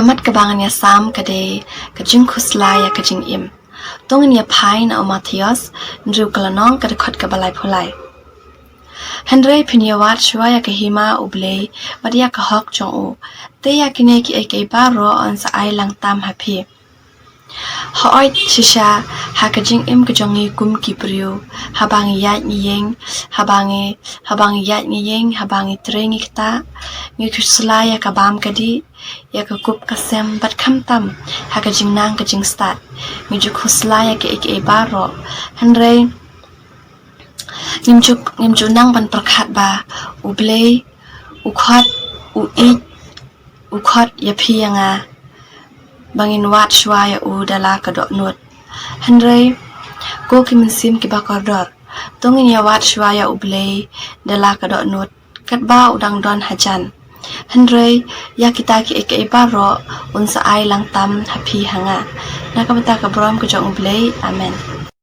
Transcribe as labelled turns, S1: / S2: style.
S1: kamat kabangannya sam kade kajing khuslaya kajing im tongnya pai na Mathias nru kalanong kada khot kabalai phulai Henry Pinyawat Shwaya Kahima Ublay Madia Kahok Jong U Teya Kineki Eke Baro on sa Ailang Tam Happy Haoit Shisha Hakajing Im Kajongi Kum Kipriu Habangi Yat Niyeng Habangi Yat Niyeng Habangi Trengi Kita Nikuslaya Kabam Kadi Yakakup Kasem Bat Kam Tam Hakajing Nang Kajing Stat Mijukuslaya Ke Eke Baro Henry Nimjuk nang ban perkat ba ublay ukhot ukhot yapi yanga bangin wat shwaya u dala kadok nut Henry ko kimensim ki bakordor tongin ya wat shwaya ublay dala kadok nut kat ba udang don hajan Henry ya kita ki eke baro unsa ai lang tam happy hanga nakamata ka brom ko jong ublay amen